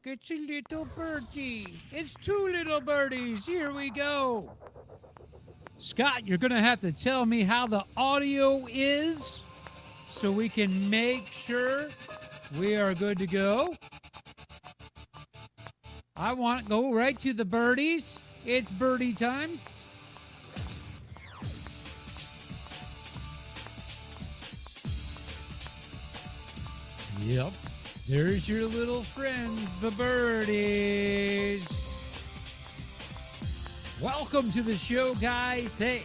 it's a little birdie. It's two little birdies. Here we go. Scott, you're going to have to tell me how the audio is so we can make sure we are good to go. I want to go right to the birdies. It's birdie time. Yep. There's your little friends, the birdies. Welcome to the show, guys. Hey,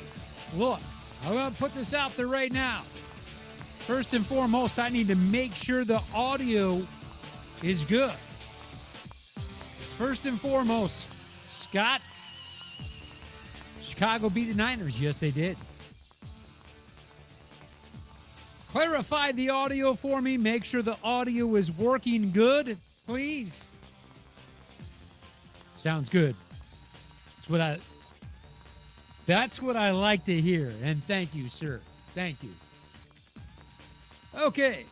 look, I'm going to put this out there right now. First and foremost, I need to make sure the audio is good. It's first and foremost. Scott, Chicago beat the Niners. Yes, they did. Clarify the audio for me. Make sure the audio is working good, please. Sounds good. That's what I like to hear. And thank you, sir. Thank you. Okay.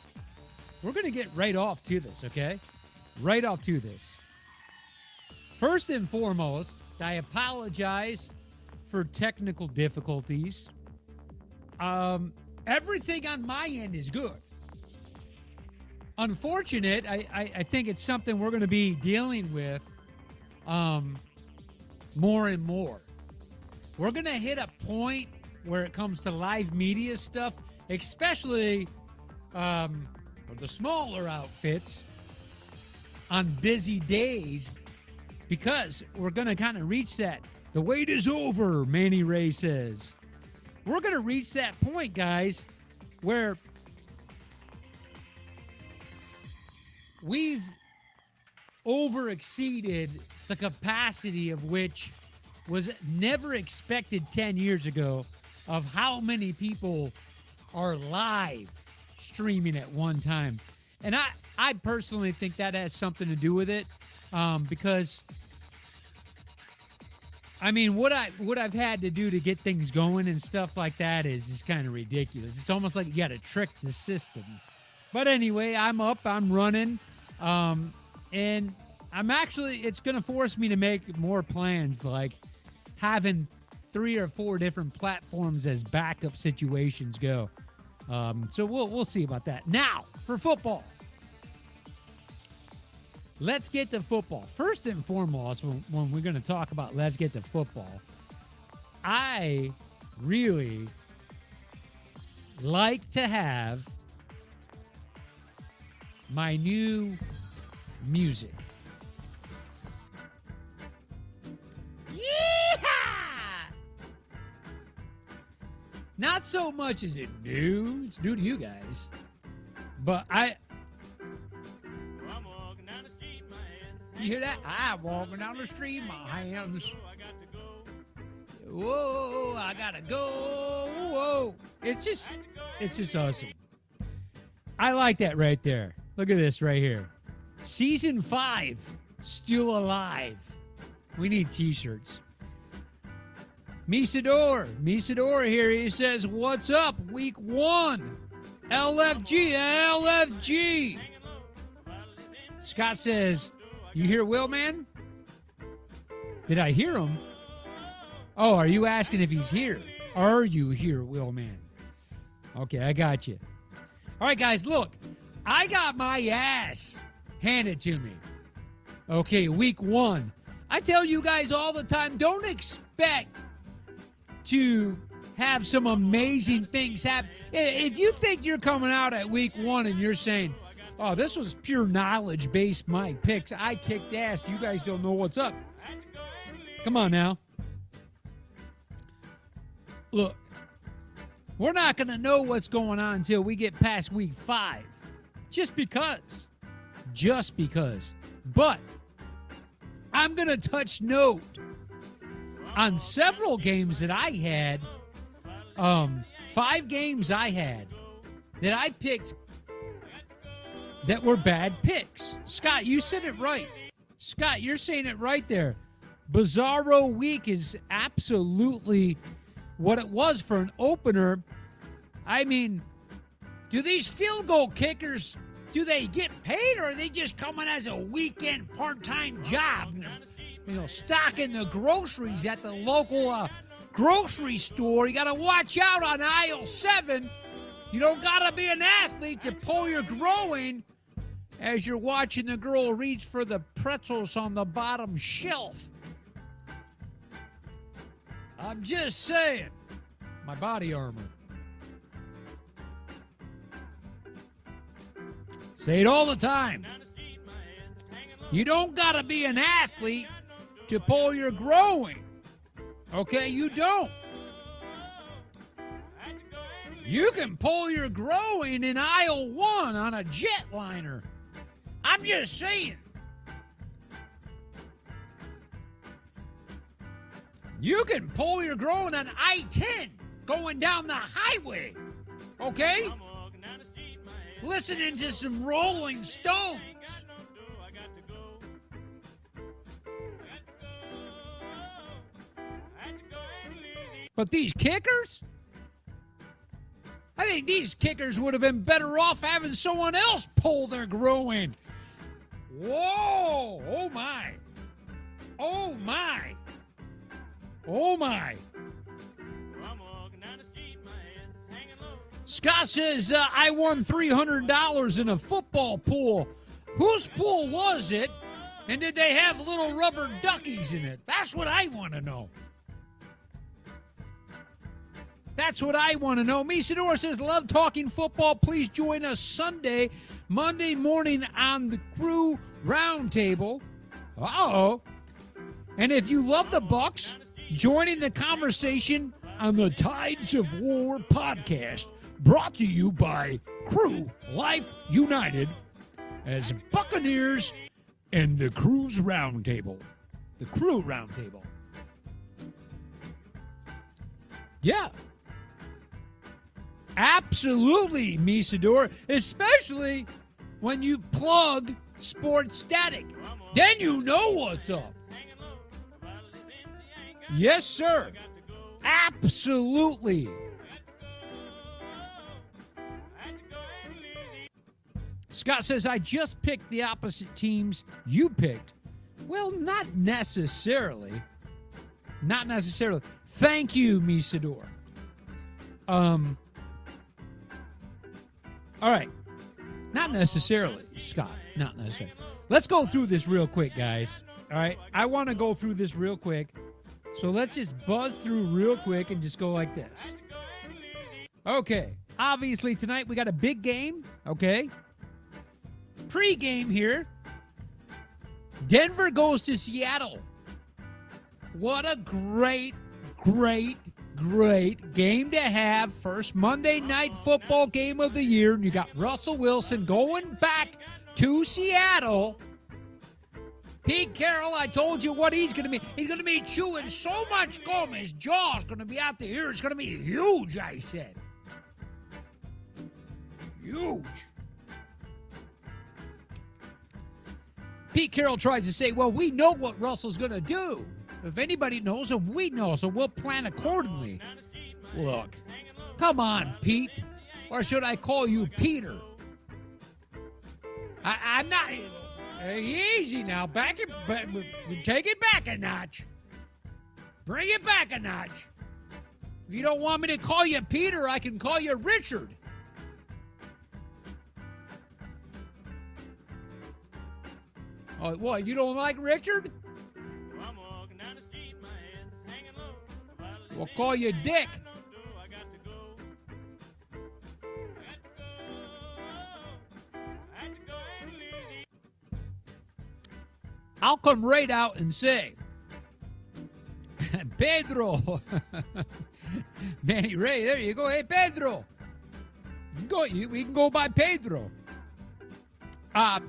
We're going to get right off to this, okay? Right off to this. First and foremost, I apologize for technical difficulties. Everything on my end is good. Unfortunate, I think it's something we're going to be dealing with more and more. We're going to hit a point where it comes to live media stuff, especially for the smaller outfits on busy days, because we're going to kind of reach that. The wait is over, Manny Ray says. We're going to reach that point, guys, where we've overexceeded the capacity of which was never expected 10 years ago of how many people are live streaming at one time. And I personally think that has something to do with it because I mean, what I've had to do to get things going and stuff like that is kind of ridiculous. It's almost like you got to trick the system. But anyway, I'm up, I'm running, and I'm actually, it's going to force me to make more plans, like having 3 or 4 different platforms as backup situations go. So we'll see about that. Now, for football. Let's get to football. First and foremost, when we're going to talk about let's get to football, I really like to have my new music. Yeehaw! Not so much is it new. It's new to you guys. But you hear that? I'm walking down the street, my hands. Whoa, I gotta go. Whoa. It's just awesome. I like that right there. Look at this right here. Season 5, still alive. We need t-shirts. Misador here. He says, what's up? Week 1. LFG. Scott says, you hear Will, man? Did I hear him? Oh, are you asking if he's here? Are you here, Will, man? Okay, I got you. All right, guys, look. I got my ass handed to me. Okay, week 1. I tell you guys all the time, don't expect to have some amazing things happen. If you think you're coming out at week 1 and you're saying, oh, this was pure knowledge-based my picks. I kicked ass. You guys don't know what's up. Come on now. Look, we're not going to know what's going on until we get past week 5. Just because. But I'm going to touch note on several games that I had, 5 games I had that I picked that were bad picks. Scott, you said it right. Scott, you're saying it right there. Bizarro week is absolutely what it was for an opener. I mean, do these field goal kickers Do they get paid, or are they just coming as a weekend part-time job? Stocking the groceries at the local grocery store. You got to watch out on aisle 7. You don't got to be an athlete to pull your groin as you're watching the girl reach for the pretzels on the bottom shelf. I'm just saying. My body armor. Say it all the time. You don't got to be an athlete to pull your groin. Okay, you don't. You can pull your groin in aisle 1 on a jetliner. I'm just saying. You can pull your groin on I-10 going down the highway. Okay? Listening to some Rolling Stones. But these kickers? I think these kickers would have been better off having someone else pull their groin. Whoa! Oh, my. Oh, my. Oh, my. Scott says, I won $300 in a football pool. Whose pool was it? And did they have little rubber duckies in it? That's what I want to know. That's what I want to know. Misador says, love talking football. Please join us Monday morning on the Crew Roundtable. Uh-oh. And if you love the Bucks, join in the conversation on the Tides of War podcast, brought to you by Crew Life United as Buccaneers and the Crew's Roundtable. The Crew Roundtable. Yeah. Absolutely, Misador, especially when you plug Sports Static. Then you know what's up. Yes, sir. Absolutely. Scott says, I just picked the opposite teams you picked. Well, not necessarily. Not necessarily. Thank you, Misador. All right. Not necessarily, Scott. Not necessarily. Let's go through this real quick, guys. All right. I want to go through this real quick. So let's just buzz through real quick and just go like this. Okay. Obviously, tonight we got a big game. Okay. Pre-game here. Denver goes to Seattle. What a great game to have. First Monday night football game of the year. And you got Russell Wilson going back to Seattle. Pete Carroll, I told you what he's going to be. He's going to be chewing so much gum. His jaw's going to be out the ear. It's going to be huge, I said. Huge. Pete Carroll tries to say, well, we know what Russell's going to do. If anybody knows him, we know, so we'll plan accordingly. Look, come on, Pete. Or should I call you Peter? I'm not... easy now. Take it back a notch. Bring it back a notch. If you don't want me to call you Peter, I can call you Richard. Oh, what, you don't like Richard? We'll call you Dick. I'll come right out and say, Pedro. Manny Ray, there you go. Hey, Pedro. We can go by Pedro. I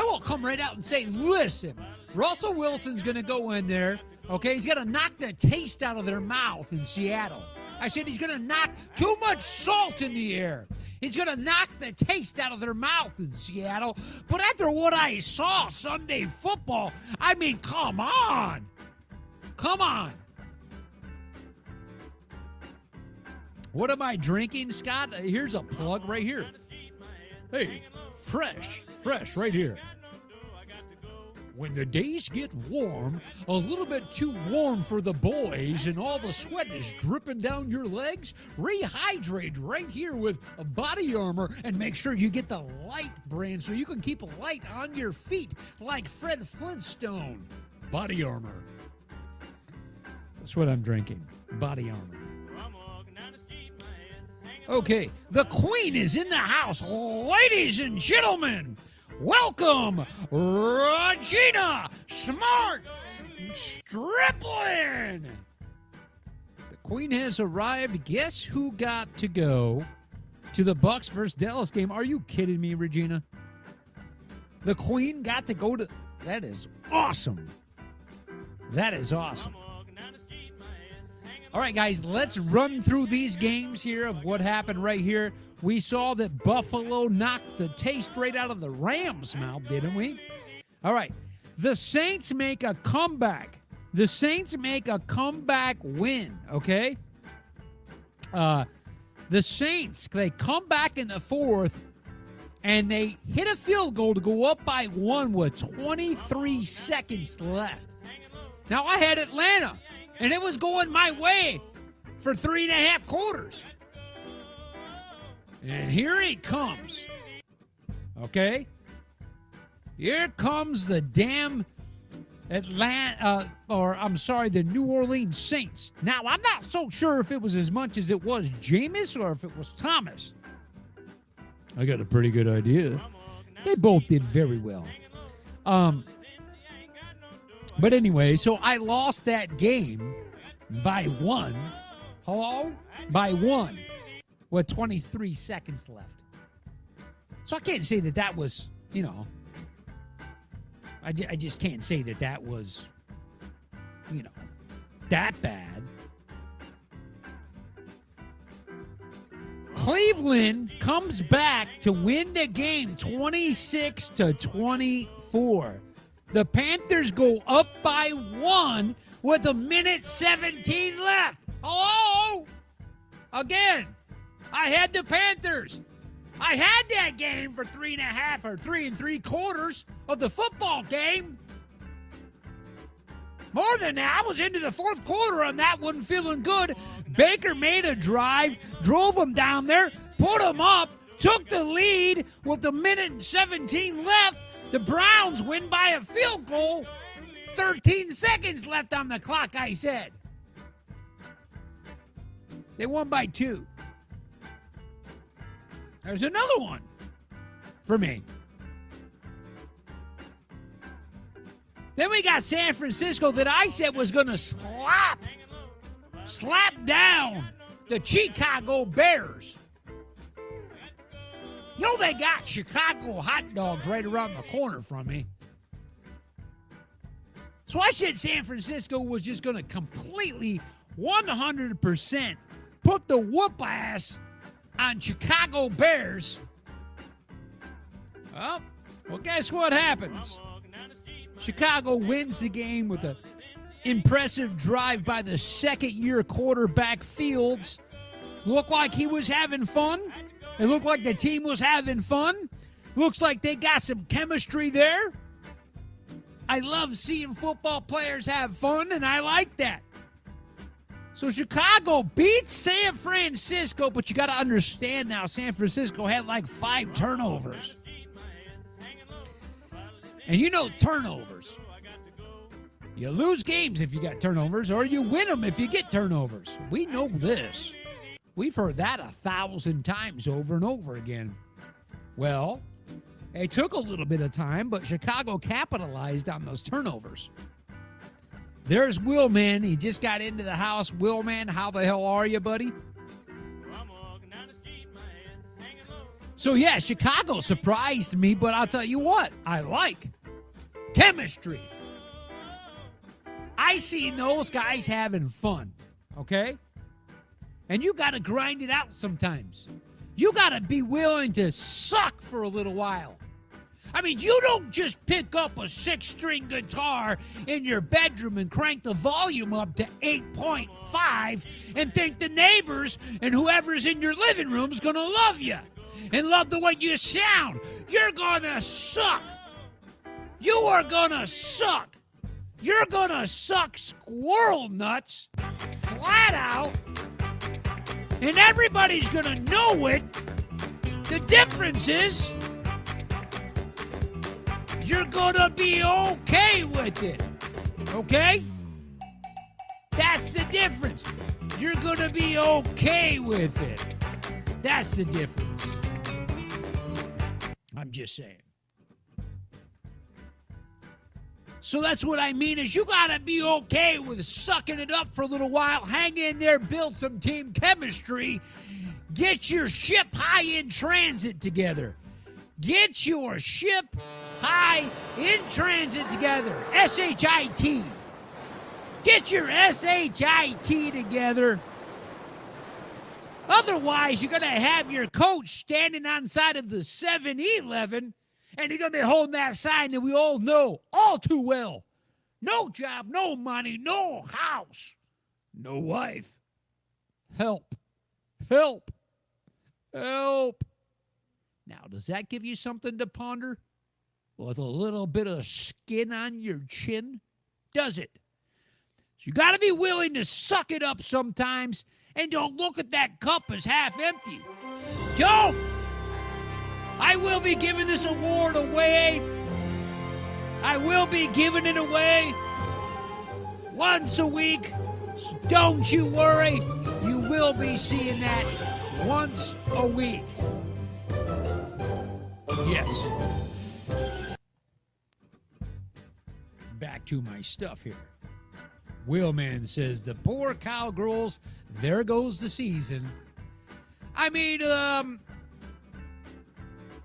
will come right out and say, listen, Russell Wilson's going to go in there. Okay, he's going to knock the taste out of their mouth in Seattle. I said he's going to knock too much salt in the air. He's going to knock the taste out of their mouth in Seattle. But after what I saw Sunday football, I mean, come on. Come on. What am I drinking, Scott? Here's a plug right here. Hey, fresh right here. When the days get warm, a little bit too warm for the boys, and all the sweat is dripping down your legs, rehydrate right here with a Body Armor, and make sure you get the light brand so you can keep light on your feet like Fred Flintstone. Body Armor. That's what I'm drinking. Body Armor. Okay, the Queen is in the house. Ladies and gentlemen, welcome, Regina Smart Striplin. The Queen has arrived. Guess who got to go to the Bucks versus Dallas game? Are you kidding me, Regina? The Queen got to go to... That is awesome. That is awesome. All right, guys, let's run through these games here of what happened right here. We saw that Buffalo knocked the taste right out of the Rams' mouth, didn't we? All right, the Saints make a comeback. The Saints make a comeback win, okay? The Saints, they come back in the fourth, and they hit a field goal to go up by one with 23 seconds left. Now, I had Atlanta, and it was going my way for 3.5 quarters. And here he comes. Okay? Here comes the damn the New Orleans Saints. Now, I'm not so sure if it was as much as it was Jameis or if it was Thomas. I got a pretty good idea. They both did very well. But anyway, so I lost that game by one. Hello? By one. With 23 seconds left. So I can't say that that was, you know, I just can't say that that was, you know, that bad. Cleveland comes back to win the game 26-24. The Panthers go up by one with 1:17 left. Hello? Again, I had the Panthers. I had that game for 3.5 or 3 3/4 of the football game. More than that, I was into the fourth quarter on that one, feeling good. Baker made a drive, drove them down there, put them up, took the lead with 1:17 left. The Browns win by a field goal. 13 seconds left on the clock, I said. They won by 2. There's another one for me. Then we got San Francisco that I said was going to slap down the Chicago Bears. You know they got Chicago hot dogs right around the corner from me. So I said San Francisco was just going to completely 100% put the whoop ass on Chicago Bears. Well, guess what happens? Chicago wins the game with an impressive drive by the second-year quarterback Fields. Looked like he was having fun. It looked like the team was having fun. Looks like they got some chemistry there. I love seeing football players have fun, and I like that. So Chicago beats San Francisco, but you got to understand now, San Francisco had like 5 turnovers. And you know turnovers. You lose games if you got turnovers, or you win them if you get turnovers. We know this. We've heard that 1,000 times over and over again. Well, it took a little bit of time, but Chicago capitalized on those turnovers. There's Willman. He just got into the house. Willman, how the hell are you, buddy? So, yeah, Chicago surprised me, but I'll tell you what, I like chemistry. I seen those guys having fun, okay? And you got to grind it out sometimes. You got to be willing to suck for a little while. I mean, you don't just pick up a 6-string guitar in your bedroom and crank the volume up to 8.5 and think the neighbors and whoever's in your living room is going to love you. and love the way you sound, you're gonna suck. You are gonna suck. You're gonna suck squirrel nuts flat out, and everybody's gonna know it. The difference is you're gonna be okay with it. Okay? That's the difference. You're gonna be okay with it. That's the difference. I'm just saying. So that's what I mean is you gotta be okay with sucking it up for a little while, hang in there, build some team chemistry, get your ship high in transit together. Get your ship high in transit together. S-H-I-T. Get your S-H-I-T together. Otherwise, you're going to have your coach standing on the side of the 7-Eleven, and you're going to be holding that sign that we all know all too well. No job, no money, no house, no wife. Help. Help. Help. Now, does that give you something to ponder? With a little bit of skin on your chin? Does it? So you got to be willing to suck it up sometimes and don't look at that cup as half empty. Don't! I will be giving this award away. I will be giving it away once a week. So don't you worry. You will be seeing that once a week. Yes. Back to my stuff here. Willman says, the poor cowgirls, there goes the season. I mean,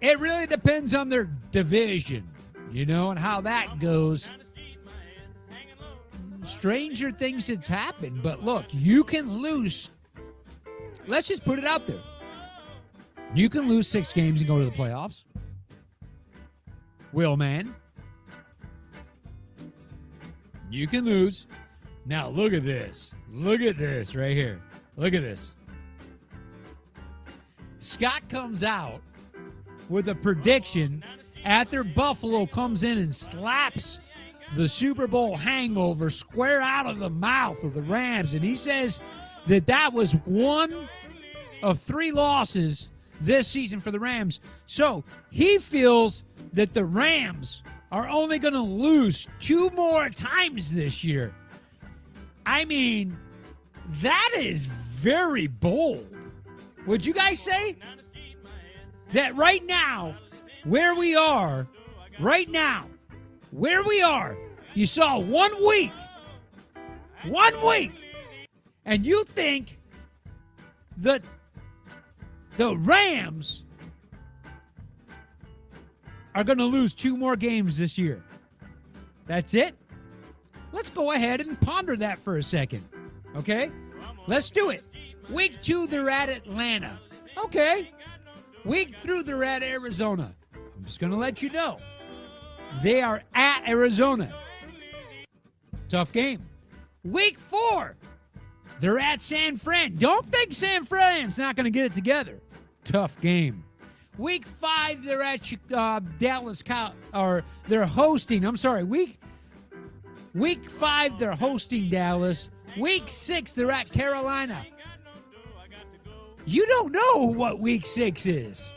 it really depends on their division, you know, and how that goes. Stranger things have happened, but look, you can lose. Let's just put it out there. You can lose 6 games and go to the playoffs. Willman. You can lose. Now, look at this. Look at this right here. Look at this. Scott comes out with a prediction after Buffalo comes in and slaps the Super Bowl hangover square out of the mouth of the Rams. And he says that that was one of 3 losses this season for the Rams. So he feels that the Rams are only going to lose 2 more times this year. I mean, that is very bold. Would you guys say that right now, where we are, you saw 1 week, and you think that the Rams are going to lose 2 more games this year? That's it? Let's go ahead and ponder that for a second, okay? Let's do it. Week 2, they're at Atlanta. Okay. Week 3, they're at Arizona. I'm just going to let you know. They are at Arizona. Tough game. Week 4, they're at San Fran. Don't think San Fran's not going to get it together. Tough game. Week 5, they're at Dallas, or they're hosting. I'm sorry. Week 5, they're hosting Dallas. Week 6, they're at Carolina. You don't know what Week 6 is.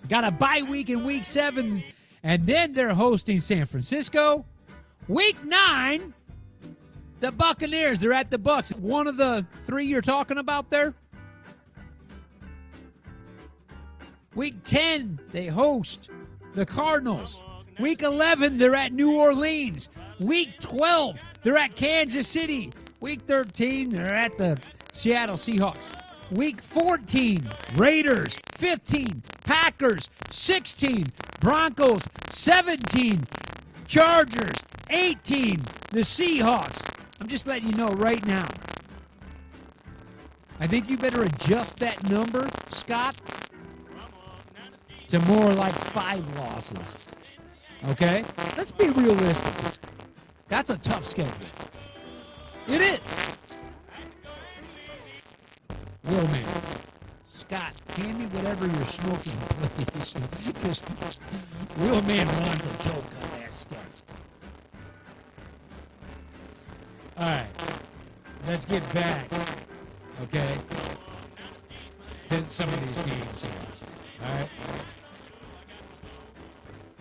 Got a bye week in Week 7, and then they're hosting San Francisco. Week 9, the Buccaneers, they're at the Bucks. One of the 3 you're talking about there. Week 10, they host the Cardinals. Week 11, they're at New Orleans. Week 12, they're at Kansas City. Week 13, they're at the Seattle Seahawks. Week 14, Raiders. 15, Packers. 16, Broncos. 17, Chargers. 18, the Seahawks. I'm just letting you know right now. I think you better adjust that number, Scott, to more like 5 losses. Okay? Let's be realistic. That's a tough schedule. It is. Will man. Scott. hand me whatever you're smoking, please. Because Will Man wants a dope on that stuff. All right, let's get back, okay, to some of these games here. All right,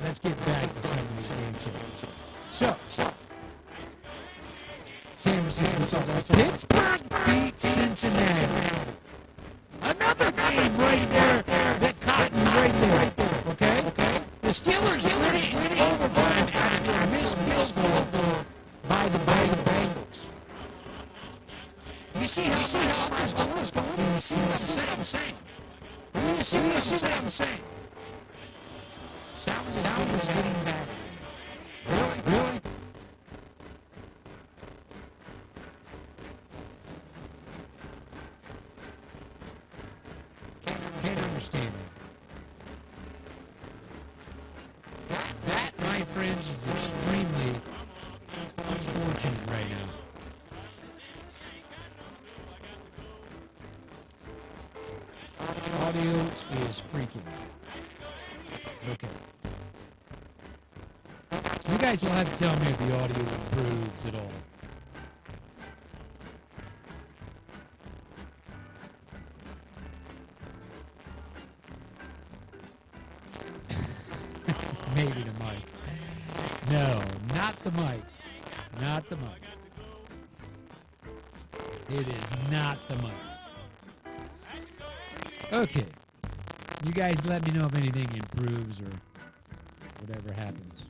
let's get back to some of these games here. So San Francisco, Pittsburgh beat Cincinnati. Another game right there that caught me right there. Okay? The Steelers win it in overtime after a missed field goal by the Bengals. You see how my score is going? You see what I'm saying? You see what I'm saying? Sound is getting bad. Really? Can't understand that. That, my friends, is extremely unfortunate right now. Audio is freaking. Okay. You guys will have to tell me if the audio improves at all. Maybe the mic. No, not the mic. Not the mic. It is not the mic. Okay. You guys let me know if anything improves or whatever happens.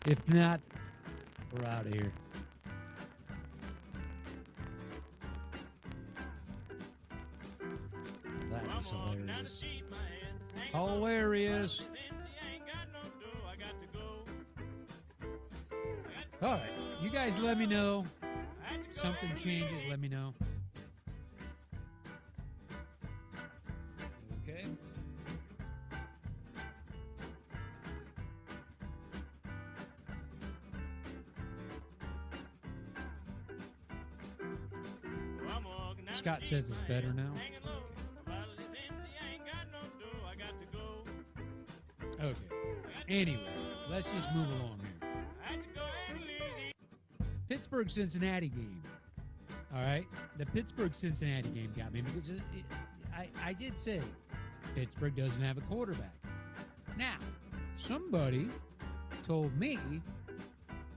If not, we're out of here. That is hilarious. Hilarious. All right. You guys let me know. If something changes, let me know. Okay. Scott says it's better now. Okay. Anyway, let's just move along here. Pittsburgh-Cincinnati game. All right? The Pittsburgh-Cincinnati game got me because I did say Pittsburgh doesn't have a quarterback. Now, somebody told me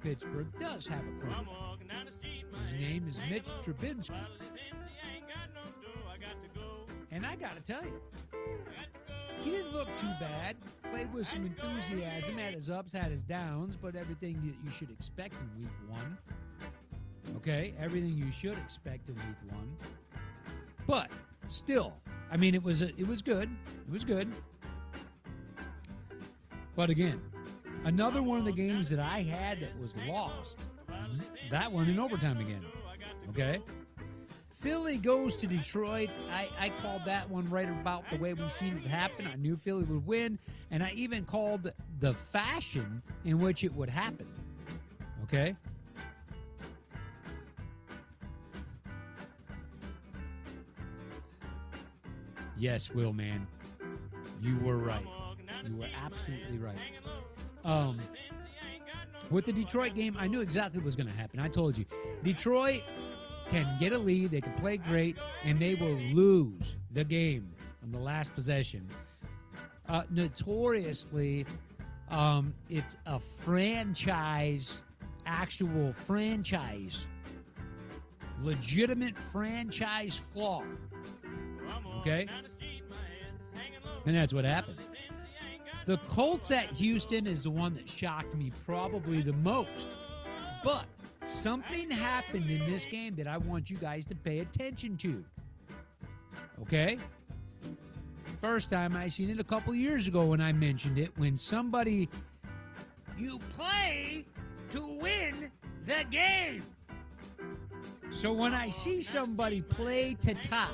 Pittsburgh does have a quarterback. His name is Mitch Trubisky. And I got to tell you, he didn't look too bad. Played with some enthusiasm, had his ups, had his downs, but everything that you should expect in week one. Okay? Everything you should expect in week one. But still, I mean, it was good. It was good. But again, another one of the games that I had that was lost. That one in overtime again. Okay? Philly goes to Detroit. I called that one right about the way we seen it happen. I knew Philly would win, and I even called the fashion in which it would happen. Okay? Yes, Will, man. You were right. You were absolutely right. With the Detroit game, I knew exactly what was going to happen. I told you. Detroit can get a lead, they can play great, and they will lose the game on the last possession. Notoriously, it's a actual franchise, legitimate franchise flaw. Okay? And that's what happened. The Colts at Houston is the one that shocked me probably the most. But something happened in this game that I want you guys to pay attention to. Okay? First time I seen it a couple years ago when I mentioned it, when somebody, you play to win the game. So when I see somebody play to tie,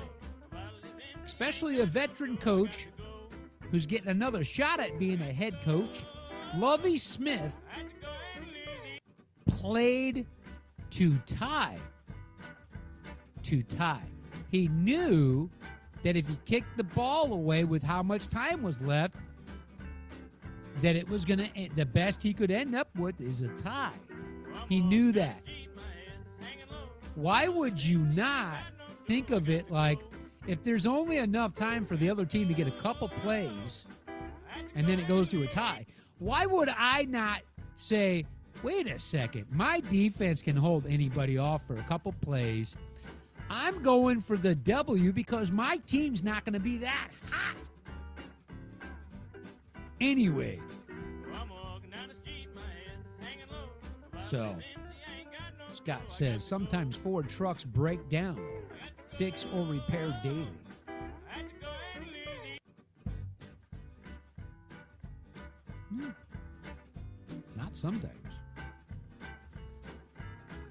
especially a veteran coach who's getting another shot at being a head coach, Lovie Smith played to tie. To tie. He knew that if he kicked the ball away with how much time was left, that it was going to, the best he could end up with is a tie. He knew that. Why would you not think of it like, if there's only enough time for the other team to get a couple plays and then it goes to a tie, why would I not say, wait a second, my defense can hold anybody off for a couple plays. I'm going for the W because my team's not going to be that hot. Anyway, so Scott says sometimes Ford trucks break down, fix or repair daily. Not sometimes.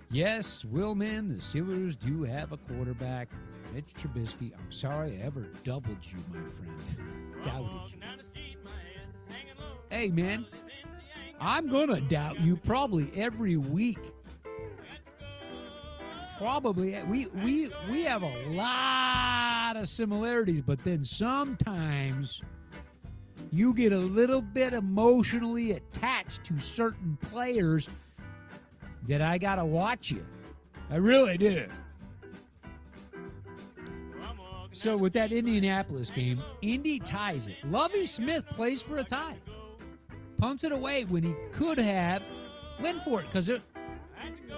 Yes, Willman, the Steelers do have a quarterback, Mitch Trubisky. I'm sorry I ever doubled you, my friend. Doubted you. Hey, man, I'm going to doubt you probably every week. Probably. We have a lot of similarities, but then sometimes you get a little bit emotionally attached to certain players that I got to watch you. I really do. So with that Indianapolis game, Indy ties it. Lovie Smith plays for a tie. Punts it away when he could have went for it because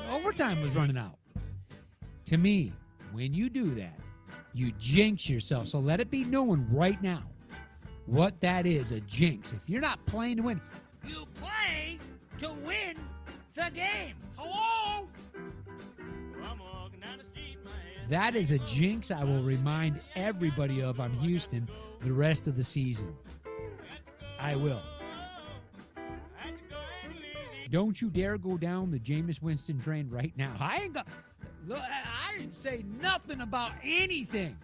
overtime was running out. To me, when you do that, you jinx yourself. So let it be known right now what that is, a jinx. If you're not playing to win, you play to win the game. Hello? That is a jinx I will remind everybody of on Houston the rest of the season. I will. Don't you dare go down the Jameis Winston train right now. I didn't say nothing about anything.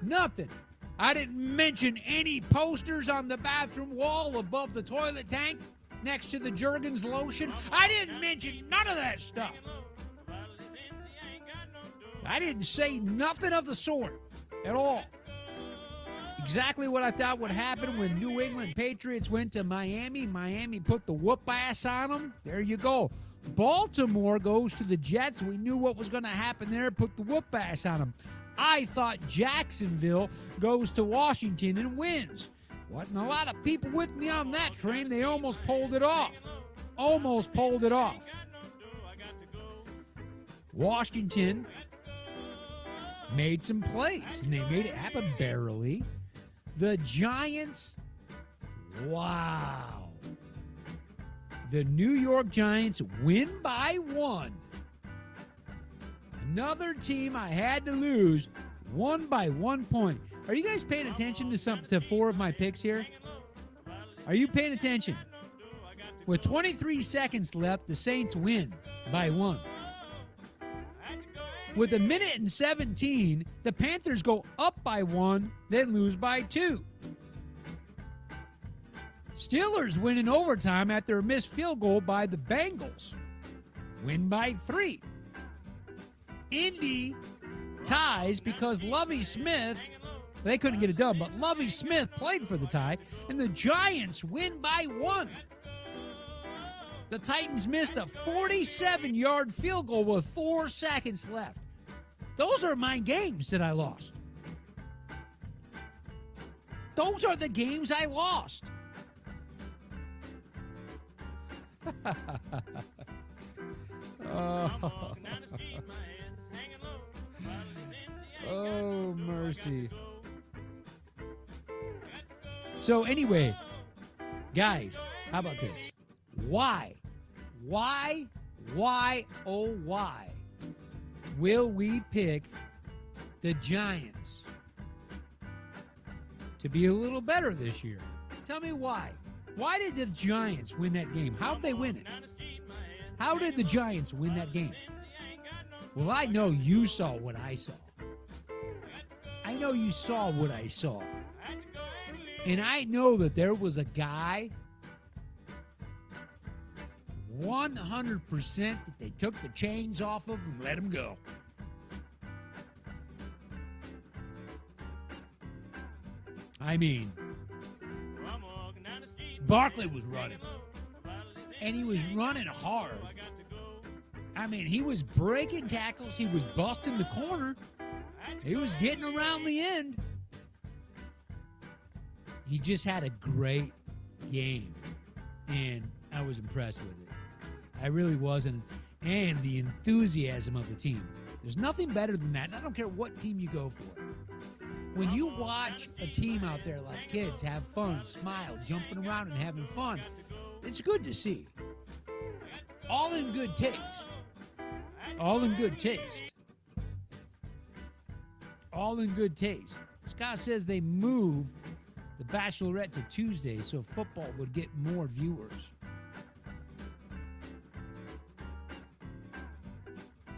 Nothing. I didn't mention any posters on the bathroom wall above the toilet tank next to the Jergens lotion. I didn't mention none of that stuff. I didn't say nothing of the sort at all. Exactly what I thought would happen when New England Patriots went to Miami. Miami put the whoop ass on them. There you go. Baltimore goes to the Jets. We knew what was going to happen there. Put the whoop ass on them. I thought Jacksonville goes to Washington and wins. Wasn't a lot of people with me on that train. They almost pulled it off. Almost pulled it off. Washington made some plays, and they made it happen barely. The Giants, wow. The New York Giants win by 1. Another team I had to lose, won by 1 point. Are you guys paying attention to 4 of my picks here? Are you paying attention? With 23 seconds left, the Saints win by 1. With 1:17, the Panthers go up by 1, then lose by 2. Steelers win in overtime after a missed field goal by the Bengals. Win by 3. Indy ties because Lovie Smith, they couldn't get it done, but Lovie Smith played for the tie, and the Giants win by 1. The Titans missed a 47-yard field goal with 4 seconds left. Those are my games that I lost. Those are the games I lost. Oh, mercy. So anyway, guys, how about this? Why, oh why will we pick the Giants to be a little better this year? Tell me why. Why did the Giants win that game? How'd they win it? How did the Giants win that game? Well, I know you saw what I saw. I know you saw what I saw. And I know that there was a guy 100% that they took the chains off of and let him go. I mean, Barkley was running. And he was running hard. I mean, he was breaking tackles. He was busting the corner. He was getting around the end. He just had a great game. And I was impressed with it. I really wasn't. And the enthusiasm of the team. There's nothing better than that. And I don't care what team you go for. When you watch a team out there like kids have fun, smile, jumping around and having fun, it's good to see. All in good taste. All in good taste. All in good taste. Scott says they move the Bachelorette to Tuesday so football would get more viewers.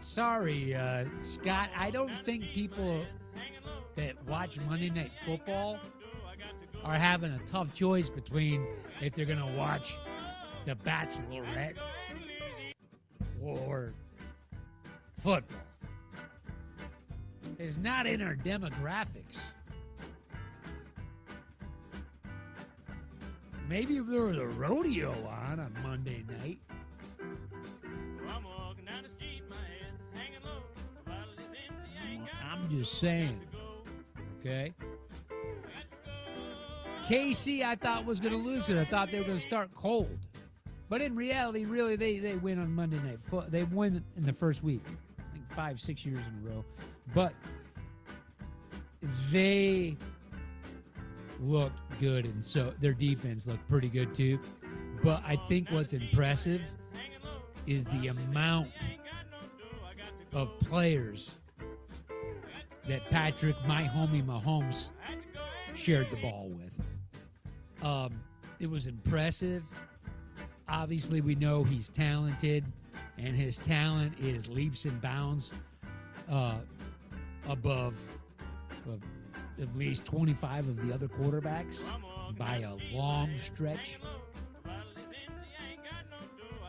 Sorry, Scott. I don't think people that watch Monday Night Football are having a tough choice between if they're going to watch The Bachelorette or football. It's not in our demographics. Maybe if there was a rodeo on Monday night. I'm just saying. Okay? KC, I thought, was going to lose it. I thought they were going to start cold. But in reality, really, they win on Monday Night Football. They win in the first week. I think 5-6 years in a row. But they looked good, and so their defense looked pretty good too. But I think what's impressive is the amount of players that Patrick, my homie Mahomes, shared the ball with. It was impressive. Obviously, we know he's talented, and his talent is leaps and bounds above at least 25 of the other quarterbacks by a long stretch.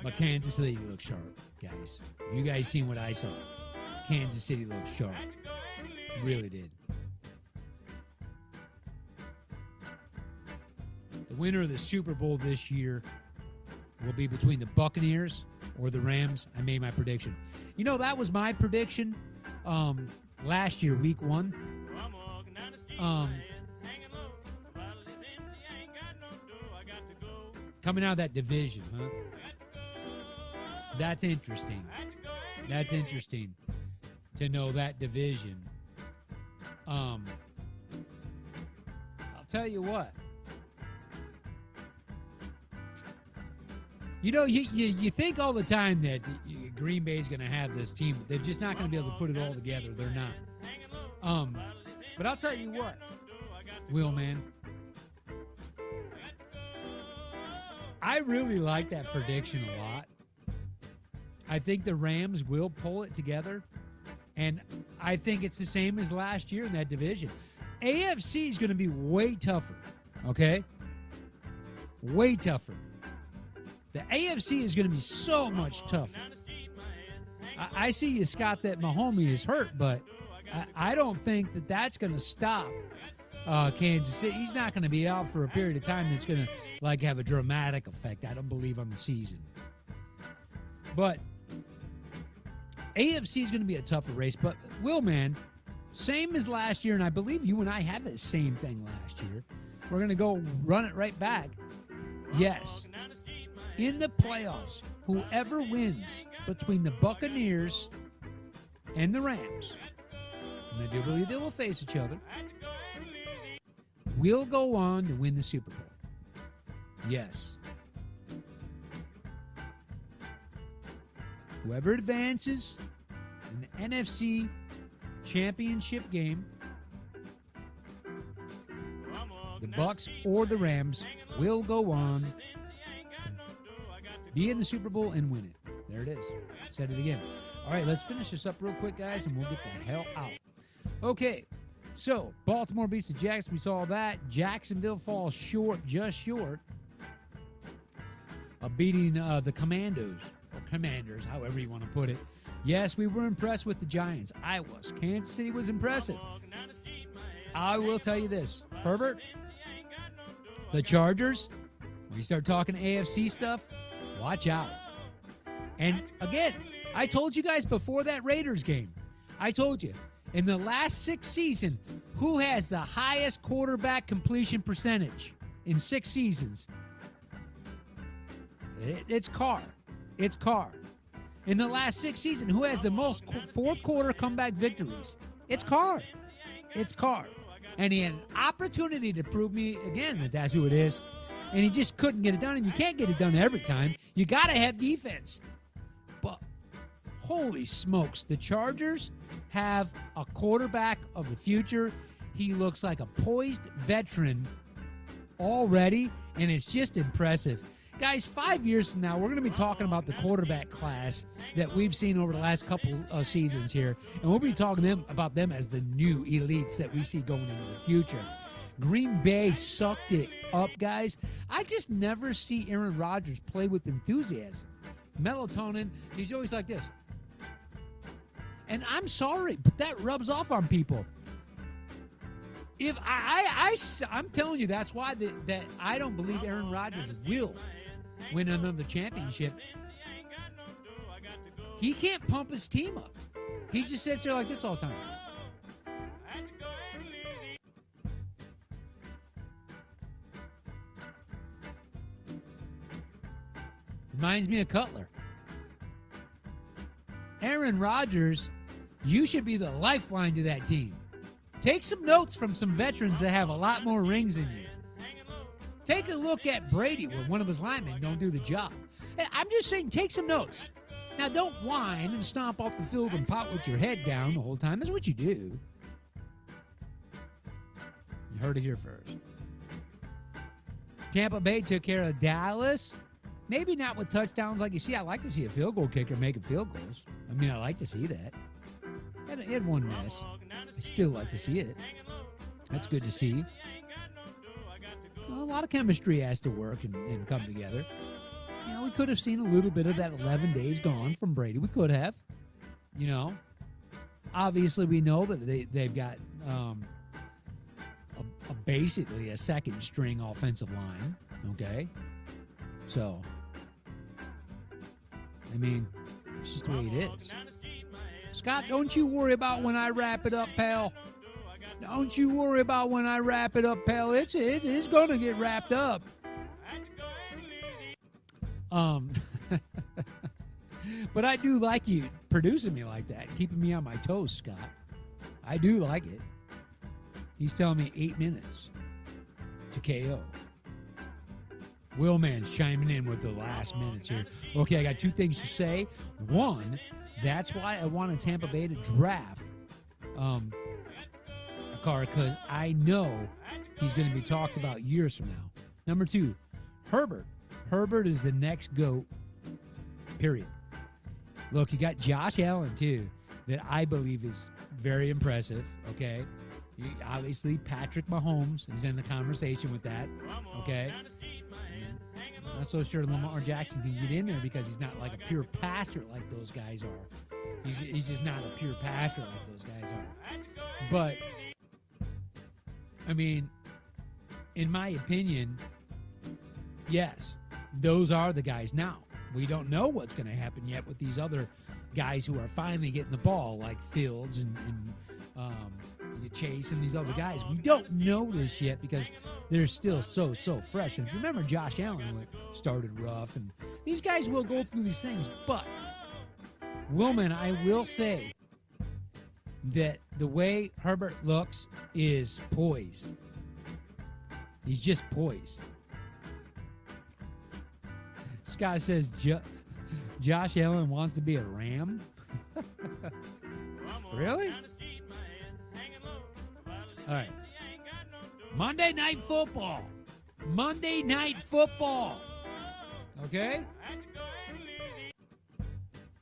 But Kansas City looks sharp, guys. You guys seen what I saw. Kansas City looked sharp. Really did. The winner of the Super Bowl this year will be between the Buccaneers or the Rams. I made my prediction. You know, that was my prediction last year, week 1. Coming out of that division, huh? That's interesting. That's interesting to know that division. I'll tell you what. You know, you think all the time that Green Bay's going to have this team, but they're just not going to be able to put it all together. They're not. But I'll tell you what, Will, man. I really like that prediction a lot. I think the Rams will pull it together, and I think it's the same as last year in that division. AFC is going to be way tougher, okay? Way tougher. The AFC is going to be so much tougher. I see you, Scott, that Mahomes is hurt, but I don't think that that's going to stop Kansas City. He's not going to be out for a period of time that's going to like have a dramatic effect. I don't believe on the season. But AFC is going to be a tougher race. But Will, man, same as last year, and I believe you and I had the same thing last year. We're going to go run it right back. Yes. In the playoffs, whoever wins between the Buccaneers and the Rams, and I do believe they will face each other, will go on to win the Super Bowl. Yes. Whoever advances in the NFC championship game, the Bucs or the Rams will go on to be in the Super Bowl and win it. There it is. Said it again. All right, let's finish this up real quick, guys, and we'll get the hell out. Okay, so Baltimore beats the Jacks. We saw that. Jacksonville falls short, just short, of beating the Commandos, or Commanders, however you want to put it. Yes, we were impressed with the Giants. I was. Kansas City was impressive. I will tell you this. Herbert, The Chargers, when you start talking AFC stuff, watch out. And again, I told you guys before that Raiders game, I told you, in the last 6 seasons, who has the highest quarterback completion percentage in 6 seasons? It's Carr. It's Carr. In the last 6 seasons, who has the most fourth quarter comeback victories? It's Carr. It's Carr. And he had an opportunity to prove me again that that's who it is. And he just couldn't get it done. And you can't get it done every time. You got to have defense. But holy smokes, the Chargers have a quarterback of the future. He looks like a poised veteran already, and it's just impressive. Guys, 5 years from now, we're going to be talking about the quarterback class that we've seen over the last couple of seasons here, and we'll be talking about them as the new elites that we see going into the future. Green Bay sucked it up, guys. I just never see Aaron Rodgers play with enthusiasm. Melatonin, he's always like this. And I'm sorry, but that rubs off on people. If I'm telling you, that's why that I don't believe Aaron Rodgers will win another championship. He can't pump his team up. He just sits there like this all the time. Reminds me of Cutler. Aaron Rodgers, you should be the lifeline to that team. Take some notes from some veterans that have a lot more rings than you. Take a look at Brady when one of his linemen don't do the job. I'm just saying, take some notes. Now, don't whine and stomp off the field and pot with your head down the whole time. That's what you do. You heard it here first. Tampa Bay took care of Dallas. Maybe not with touchdowns like you see. I like to see a field goal kicker making field goals. I mean, I like to see that. He had one miss. I still like to see it. That's good to see. Well, a lot of chemistry has to work and come together. You know, we could have seen a little bit of that 11 days gone from Brady. We could have. You know, obviously we know that they've got basically a second string offensive line. Okay, so I mean, it's just the way it is. Scott, don't you worry about when I wrap it up, pal. Don't you worry about when I wrap it up, pal. It's going to get wrapped up. But I do like you producing me like that, keeping me on my toes, Scott. I do like it. He's telling me 8 minutes to KO. Willman's chiming in with the last minutes here. Okay, I got 2 things to say. One, that's why I wanted Tampa Bay to draft a car, because I know he's going to be talked about years from now. Number 2, Herbert. Herbert is the next GOAT, period. Look, you got Josh Allen, too, that I believe is very impressive, okay? Obviously, Patrick Mahomes is in the conversation with that, okay? I'm not so sure Lamar Jackson can get in there because he's not like a pure passer like those guys are. He's just not a pure passer like those guys are. But, I mean, in my opinion, yes, those are the guys. Now, we don't know what's going to happen yet with these other guys who are finally getting the ball, like Fields and Chase and these other guys. We don't know this yet because they're still so fresh. And if you remember, Josh Allen started rough, and these guys will go through these things. But, Willman, I will say that the way Herbert looks is poised. He's just poised. Scott says Josh Allen wants to be a Ram. Really? All right. Monday Night Football. Monday Night Football. Okay?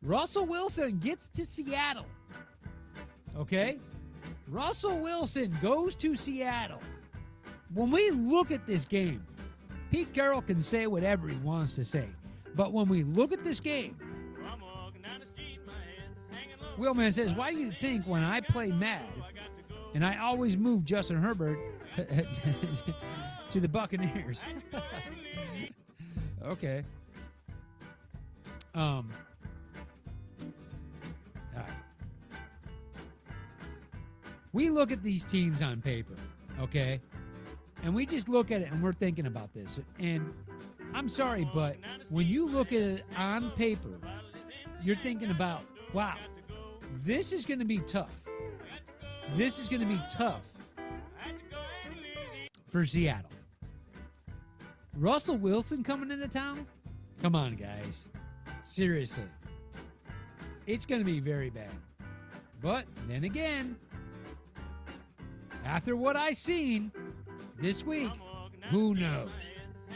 Russell Wilson gets to Seattle. Okay? Russell Wilson goes to Seattle. When we look at this game, Pete Carroll can say whatever he wants to say. But when we look at this game, Willman says, why do you think when I play mad and I always move Justin Herbert to the Buccaneers. Okay. All right. We look at these teams on paper, okay? And we just look at it and we're thinking about this. And I'm sorry, but when you look at it on paper, you're thinking about, wow, this is going to be tough. This is going to be tough for Seattle. Russell Wilson coming into town? Come on, guys. Seriously. It's going to be very bad. But then again, after what I've seen this week, who knows?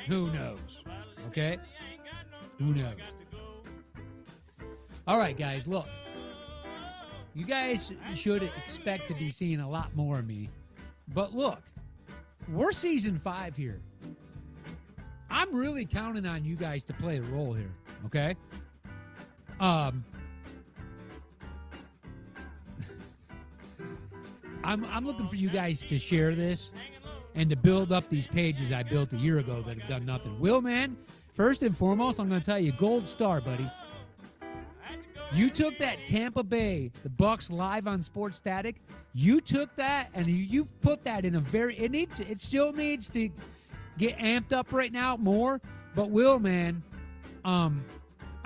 Who knows? Okay? Who knows? All right, guys, look. You guys should expect to be seeing a lot more of me. But look, we're season 5 here. I'm really counting on you guys to play a role here, okay? I'm looking for you guys to share this and to build up these pages I built a year ago that have done nothing. Will, man, first and foremost, I'm going to tell you, gold star, buddy. You took that Tampa Bay, the Bucks live on Sports Static. You took that and you've put that in a very. It still needs to get amped up right now more. But Will, man, I'm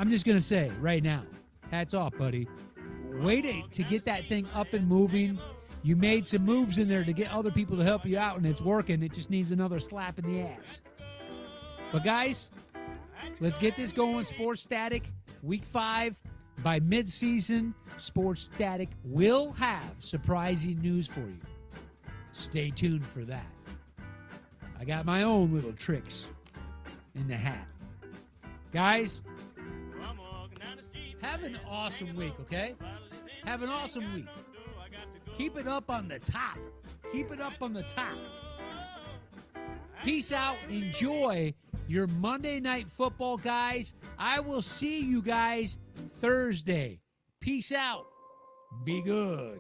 just gonna say right now, hats off, buddy. Wait to get that thing up and moving. You made some moves in there to get other people to help you out, and it's working. It just needs another slap in the ass. But guys, let's get this going. Sports Static, Week 5. By mid-season, Sports Static will have surprising news for you. Stay tuned for that. I got my own little tricks in the hat. Guys, have an awesome week, okay? Have an awesome week. Keep it up on the top. Keep it up on the top. Peace out. Enjoy your Monday Night Football, guys. I will see you guys Thursday. Peace out. Be good.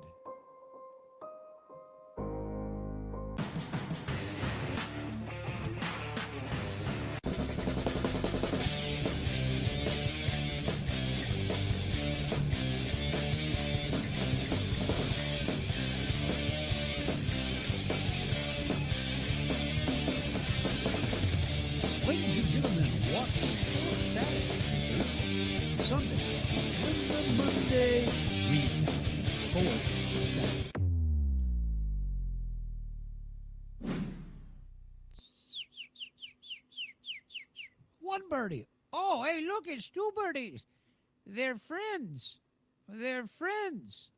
Ladies and gentlemen, what's Sports Static? Thursday, Sunday, and the Monday recap. Sports Static. One birdie. Oh, hey, look, it's 2 birdies. They're friends. They're friends.